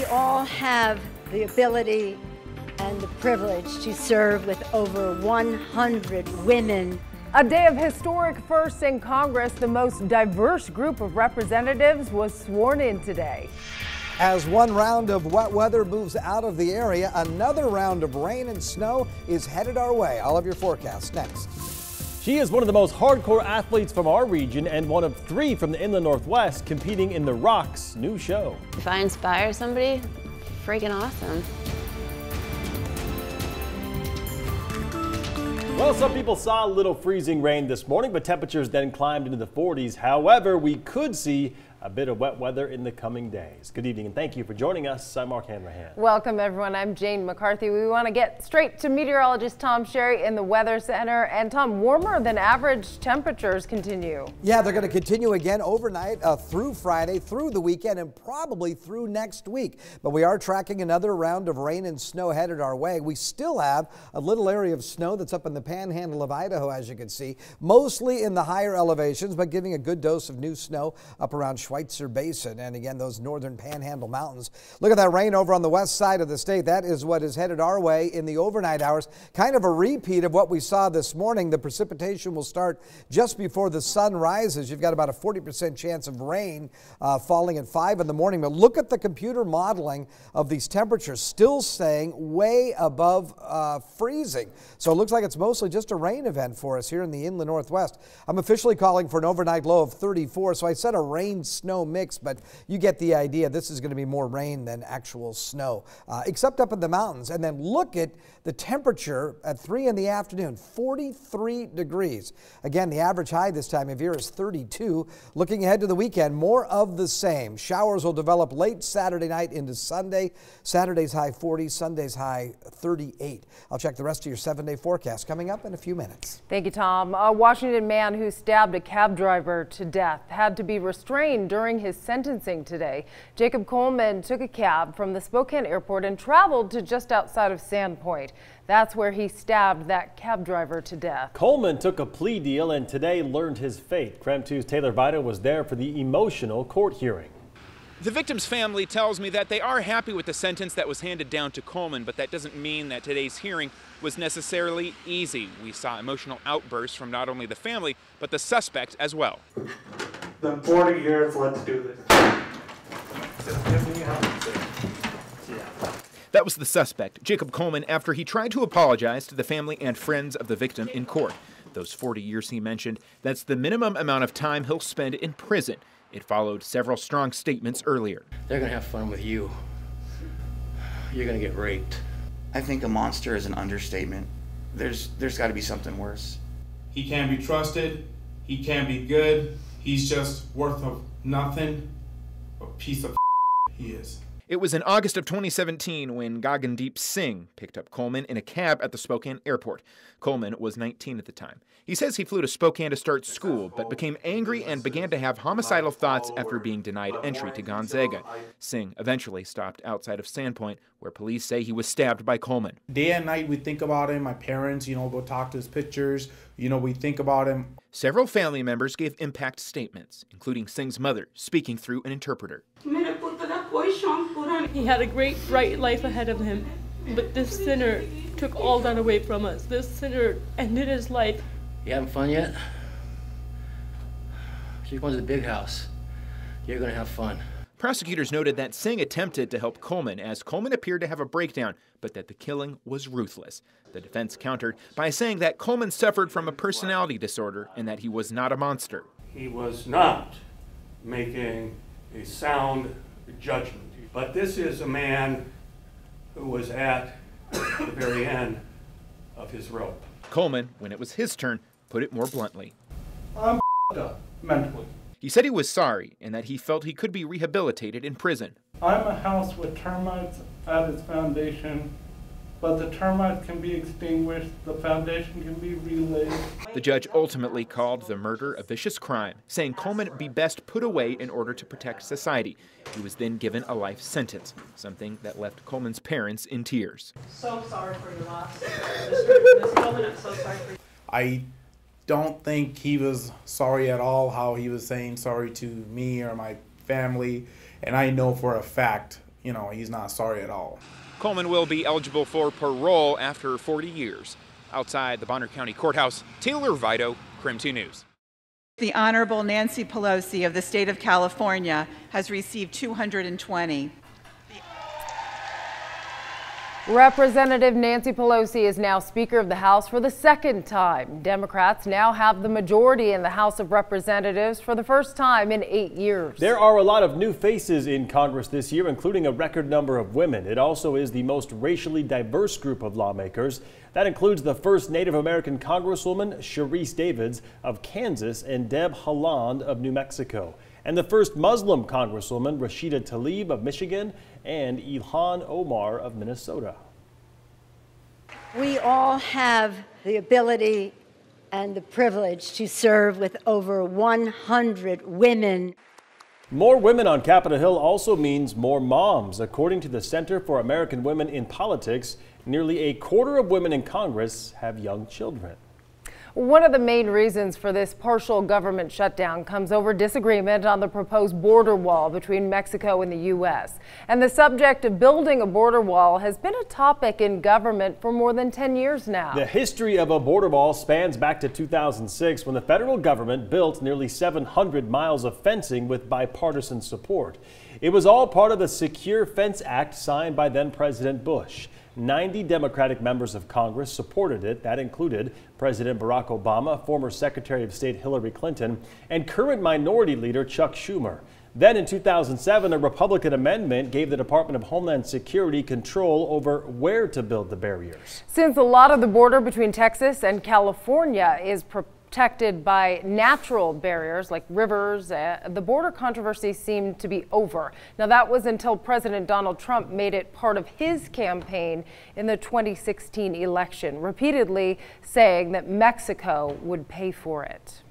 We all have the ability and the privilege to serve with over 100 women. A day of historic firsts in Congress. The most diverse group of representatives was sworn in today. As one round of wet weather moves out of the area, another round of rain and snow is headed our way. All of your forecasts next. She is one of the most hardcore athletes from our region and one of 3 from the Inland Northwest competing in The Rock's new show. If I inspire somebody, freaking awesome. Well, some people saw a little freezing rain this morning, but temperatures then climbed into the 40s. However, we could see a bit of wet weather in the coming days. Good evening and thank you for joining us. I'm Mark Hanrahan. Welcome everyone. I'm Jane McCarthy. We want to get straight to meteorologist Tom Sherry in the Weather Center. And Tom, warmer than average temperatures continue. Yeah, they're going to continue again overnight through Friday, through the weekend, and probably through next week. But we are tracking another round of rain and snow headed our way. We still have a little area of snow that's up in the panhandle of Idaho, as you can see, mostly in the higher elevations, but giving a good dose of new snow up around Schweitzer Basin and again those northern panhandle mountains. Look at that rain over on the west side of the state. That is what is headed our way in the overnight hours. Kind of a repeat of what we saw this morning. The precipitation will start just before the sun rises. You've got about a 40% chance of rain falling at 5 in the morning. But look at the computer modeling of these temperatures still staying way above freezing. So it looks like it's mostly just a rain event for us here in the Inland Northwest. I'm officially calling for an overnight low of 34. So I said a rain-snow mix, but you get the idea. This is going to be more rain than actual snow, except up in the mountains. And then look at the temperature at 3 in the afternoon, 43 degrees. Again, the average high this time of year is 32. Looking ahead to the weekend, more of the same. Showers will develop late Saturday night into Sunday. Saturday's high 40, Sunday's high 38. I'll check the rest of your 7-day forecast coming up in a few minutes. Thank you, Tom. A Washington man who stabbed a cab driver to death had to be restrained during his sentencing today. Jacob Coleman took a cab from the Spokane airport and traveled to just outside of Sandpoint. That's where he stabbed that cab driver to death. Coleman took a plea deal and today learned his fate. KREM 2's Taylor Vita was there for the emotional court hearing. The victim's family tells me that they are happy with the sentence that was handed down to Coleman, but that doesn't mean that today's hearing was necessarily easy. We saw emotional outbursts from not only the family, but the suspect as well. The 40 years, let's do this. That was the suspect, Jacob Coleman, after he tried to apologize to the family and friends of the victim in court. Those 40 years he mentioned, that's the minimum amount of time he'll spend in prison. It followed several strong statements earlier. They're going to have fun with you. You're going to get raped. I think a monster is an understatement. There's got to be something worse. He can't be trusted. He can't be good. He's just worth of nothing. A piece of he is. It was in August of 2017 when Gagandeep Singh picked up Coleman in a cab at the Spokane airport. Coleman was 19 at the time. He says he flew to Spokane to start school, but became angry and began to have homicidal thoughts after being denied entry to Gonzaga. Singh eventually stopped outside of Sandpoint, where police say he was stabbed by Coleman. Day and night we think about him. My parents, go talk to his pictures. We think about him. Several family members gave impact statements, including Singh's mother, speaking through an interpreter. He had a great, bright life ahead of him, but this sinner took all that away from us. This sinner ended his life. You having fun yet? You're going to the big house. You're going to have fun. Prosecutors noted that Singh attempted to help Coleman as Coleman appeared to have a breakdown, but that the killing was ruthless. The defense countered by saying that Coleman suffered from a personality disorder and that he was not a monster. He was not making a sound judgment, but this is a man who was at the very end of his rope. Coleman, when it was his turn, put it more bluntly. I'm up mentally. He said he was sorry and that he felt he could be rehabilitated in prison. I'm a house with termites at its foundation, but the termites can be extinguished, the foundation can be relaid. The judge ultimately called the murder a vicious crime, saying Coleman be best put away in order to protect society. He was then given a life sentence, something that left Coleman's parents in tears. So sorry for your loss. Miss Coleman, I'm so sorry for you. I don't think he was sorry at all, how he was saying sorry to me or my family. And I know for a fact, you know, he's not sorry at all. Coleman will be eligible for parole after 40 years. Outside the Bonner County Courthouse, Taylor Vito, KREM 2 News. The Honorable Nancy Pelosi of the state of California has received 220. Representative Nancy Pelosi is now Speaker of the House for the second time. Democrats now have the majority in the House of Representatives for the first time in 8 years. There are a lot of new faces in Congress this year, including a record number of women. It also is the most racially diverse group of lawmakers. That includes the first Native American Congresswoman, Sharice Davids of Kansas, and Deb Haaland of New Mexico, and the first Muslim Congresswoman, Rashida Tlaib of Michigan, and Ilhan Omar of Minnesota. We all have the ability and the privilege to serve with over 100 women. More women on Capitol Hill also means more moms. According to the Center for American Women in Politics, nearly a quarter of women in Congress have young children. One of the main reasons for this partial government shutdown comes over disagreement on the proposed border wall between Mexico and the U.S. And the subject of building a border wall has been a topic in government for more than 10 years now. The history of a border wall spans back to 2006 when the federal government built nearly 700 miles of fencing with bipartisan support. It was all part of the Secure Fence Act signed by then President Bush. 90 Democratic members of Congress supported it. That included President Barack Obama, former Secretary of State Hillary Clinton, and current Minority Leader Chuck Schumer. Then in 2007, a Republican amendment gave the Department of Homeland Security control over where to build the barriers. Since a lot of the border between Texas and California is protected by natural barriers like rivers, the border controversy seemed to be over. Now, that was until President Donald Trump made it part of his campaign in the 2016 election, repeatedly saying that Mexico would pay for it.